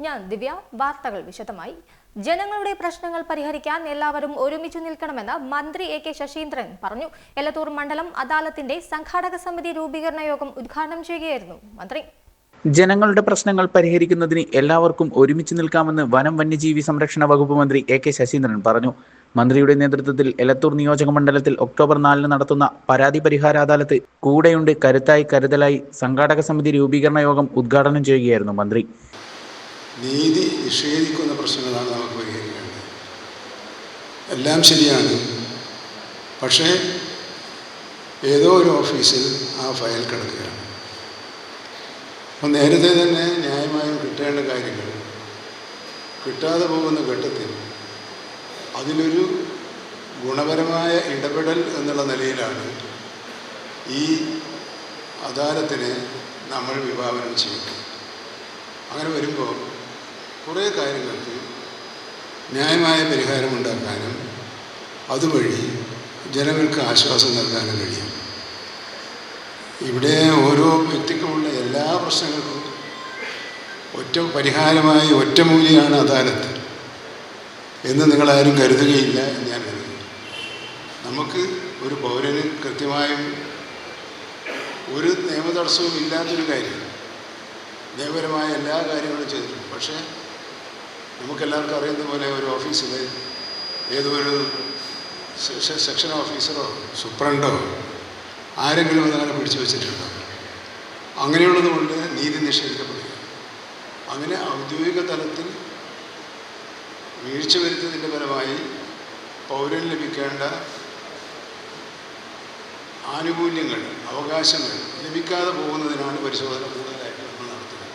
ഞാൻ ദിവ്യ. വാർത്തകൾ വിശദമായി. ജനങ്ങളുടെ പ്രശ്നങ്ങൾ പരിഹരിക്കാൻ എല്ലാവരും ഒരുമിച്ചു നിൽക്കണമെന്ന് മന്ത്രി എ കെ ശശീന്ദ്രൻ പറഞ്ഞു. എലത്തൂർ മണ്ഡലം അദാലത്തിന്റെ സംഘാടക സമിതി രൂപീകരണ യോഗം ഉദ്ഘാടനം ചെയ്യുകയായിരുന്നു മന്ത്രി. ജനങ്ങളുടെ പ്രശ്നങ്ങൾ പരിഹരിക്കുന്നതിന് എല്ലാവർക്കും ഒരുമിച്ച് നിൽക്കാമെന്ന് വനം വന്യജീവി സംരക്ഷണ വകുപ്പ് മന്ത്രി എ കെ ശശീന്ദ്രൻ പറഞ്ഞു. മന്ത്രിയുടെ നേതൃത്വത്തിൽ എലത്തൂർ നിയോജക മണ്ഡലത്തിൽ ഒക്ടോബർ 4 നടത്തുന്ന പരാതി പരിഹാര അദാലത്ത് കൂടെയുണ്ട് കരുത്തായി കരുതലായി സംഘാടക സമിതി രൂപീകരണ യോഗം ഉദ്ഘാടനം ചെയ്യുകയായിരുന്നു മന്ത്രി. നീതി നിഷേധിക്കുന്ന പ്രശ്നങ്ങളാണ് നമുക്ക് പരിഹരിക്കേണ്ടത്. എല്ലാം ശരിയാണ്, പക്ഷേ ഏതോ ഒരു ഓഫീസിൽ ആ ഫയൽ കിടക്കുകയാണ്. അപ്പം നേരത്തെ തന്നെ ന്യായമായും കിട്ടേണ്ട കാര്യങ്ങൾ കിട്ടാതെ പോകുന്ന ഘട്ടത്തിൽ അതിലൊരു ഗുണപരമായ ഇടപെടൽ എന്നുള്ള നിലയിലാണ് ഈ അദാലത്തിനെ നമ്മൾ വിഭാവനം ചെയ്യുന്നത്. അങ്ങനെ വരുമ്പോൾ കുറേ കാര്യങ്ങൾക്ക് ന്യായമായ പരിഹാരമുണ്ടാക്കാനും അതുവഴി ജനങ്ങൾക്ക് ആശ്വാസം നൽകാനും കഴിയും. ഇവിടെ ഓരോ വ്യക്തിക്കുമുള്ള എല്ലാ പ്രശ്നങ്ങൾക്കും ഒറ്റ പരിഹാരമായി ഒറ്റമൂലിയാണ് അദാലത്ത് എന്ന് നിങ്ങളാരും കരുതുകയില്ല എന്ന് ഞാൻ കരുതുന്നു. നമുക്ക് ഒരു പൗരന് കൃത്യമായും ഒരു നിയമതടസ്സവും ഇല്ലാത്തൊരു കാര്യം നിയമപരമായ എല്ലാ കാര്യങ്ങളും ചെയ്തിട്ടുണ്ട്. പക്ഷേ നമുക്കെല്ലാവർക്കും അറിയുന്ന പോലെ ഒരു ഓഫീസിൽ ഏതോ ഒരു സെക്ഷൻ ഓഫീസറോ സൂപ്രണ്ടോ ആരെങ്കിലും അതങ്ങനെ പിടിച്ചു വച്ചിട്ടുണ്ടോ? അങ്ങനെയുള്ളത് കൊണ്ട് നീതി നിഷേധിക്കപ്പെടുക. അങ്ങനെ ഔദ്യോഗിക തലത്തിൽ വീഴ്ച വരുത്തതിൻ്റെ ഫലമായി പൗരന് ലഭിക്കേണ്ട ആനുകൂല്യങ്ങൾ, അവകാശങ്ങൾ ലഭിക്കാതെ പോകുന്നതിനാണ് പരിശോധന കൂടുതലായിട്ട് നമ്മൾ നടത്തുന്നത്.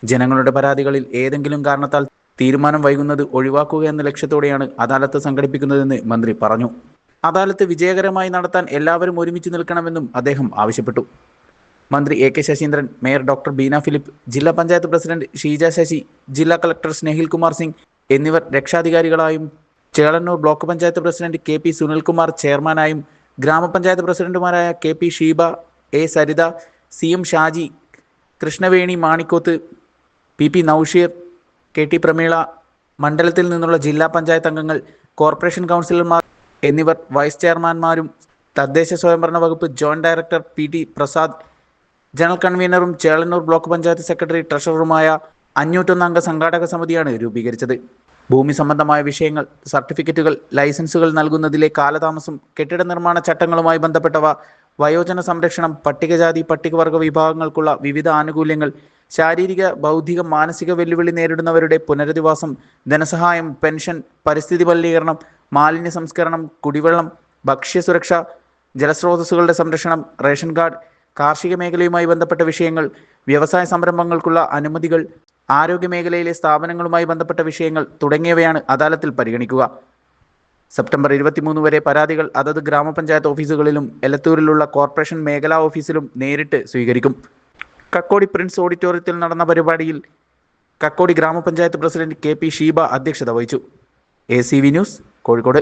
ജനങ്ങളുടെ പരാതികളിൽ ഏതെങ്കിലും കാരണത്താൽ തീരുമാനം വൈകുന്നത് ഒഴിവാക്കുക എന്ന ലക്ഷ്യത്തോടെയാണ് അദാലത്ത് സംഘടിപ്പിക്കുന്നതെന്ന് മന്ത്രി പറഞ്ഞു. അദാലത്ത് വിജയകരമായി നടത്താൻ എല്ലാവരും ഒരുമിച്ച് നിൽക്കണമെന്നും അദ്ദേഹം ആവശ്യപ്പെട്ടു. മന്ത്രി A K Saseendran, mayor doctor Beena Philip, ജില്ലാ പഞ്ചായത്ത് പ്രസിഡന്റ് ഷീജ ശശി, ജില്ലാ കളക്ടർ സ്നേഹിൽ കുമാർ സിംഗ് എന്നിവർ രക്ഷാധികാരികളായും Chelannur block panchayat president K P Sunilkumar ചെയർമാനായും ഗ്രാമപഞ്ചായത്ത് പ്രസിഡന്റുമാരായ K P Sheeba, A Saritha, C M Shaji, Krishnaveni Manikoth, P P Naushir, K T Prameela, മണ്ഡലത്തിൽ നിന്നുള്ള ജില്ലാ പഞ്ചായത്ത് അംഗങ്ങൾ, കോർപ്പറേഷൻ കൗൺസിലർമാർ എന്നിവർ വൈസ് ചെയർമാൻമാരും തദ്ദേശ സ്വയംഭരണ വകുപ്പ് joint director P T Prasad, general കൺവീനറും ചേളന്നൂർ ബ്ലോക്ക് പഞ്ചായത്ത് സെക്രട്ടറി ട്രഷററുമായ 501 അംഗ സംഘാടക സമിതിയാണ് രൂപീകരിച്ചത്. ഭൂമി സംബന്ധമായ വിഷയങ്ങൾ, സർട്ടിഫിക്കറ്റുകൾ, ലൈസൻസുകൾ നൽകുന്നതിലെ കാലതാമസം, കെട്ടിട നിർമ്മാണ ചട്ടങ്ങളുമായി ബന്ധപ്പെട്ടവ, വയോജന സംരക്ഷണം, പട്ടികജാതി പട്ടികവർഗ വിഭാഗങ്ങൾക്കുള്ള വിവിധ ആനുകൂല്യങ്ങൾ, ശാരീരിക ബൗദ്ധിക മാനസിക വെല്ലുവിളി നേരിടുന്നവരുടെ പുനരധിവാസം, ധനസഹായം, പെൻഷൻ, പരിസ്ഥിതി മലിനീകരണം, മാലിന്യ സംസ്കരണം, കുടിവെള്ളം, ഭക്ഷ്യസുരക്ഷ, ജലസ്രോതസ്സുകളുടെ സംരക്ഷണം, റേഷൻ കാർഡ്, കാർഷിക മേഖലയുമായി ബന്ധപ്പെട്ട വിഷയങ്ങൾ, വ്യവസായ സംരംഭങ്ങൾക്കുള്ള അനുമതികൾ, ആരോഗ്യ മേഖലയിലെ സ്ഥാപനങ്ങളുമായി ബന്ധപ്പെട്ട വിഷയങ്ങൾ തുടങ്ങിയവയാണ് അദാലത്തിൽ പരിഗണിക്കുക. സെപ്റ്റംബർ 23 വരെ പരാതികൾ അതത് ഗ്രാമപഞ്ചായത്ത് ഓഫീസുകളിലും എലത്തൂരിലുള്ള കോർപ്പറേഷൻ മേഖലാ ഓഫീസിലും നേരിട്ട് സ്വീകരിക്കും. കക്കോടി പ്രിൻസ് ഓഡിറ്റോറിയത്തിൽ നടന്ന പരിപാടിയിൽ കക്കോടി ഗ്രാമപഞ്ചായത്ത് പ്രസിഡന്റ് കെ പി ഷീബ അധ്യക്ഷത വഹിച്ചു. ACV news, Kozhikode.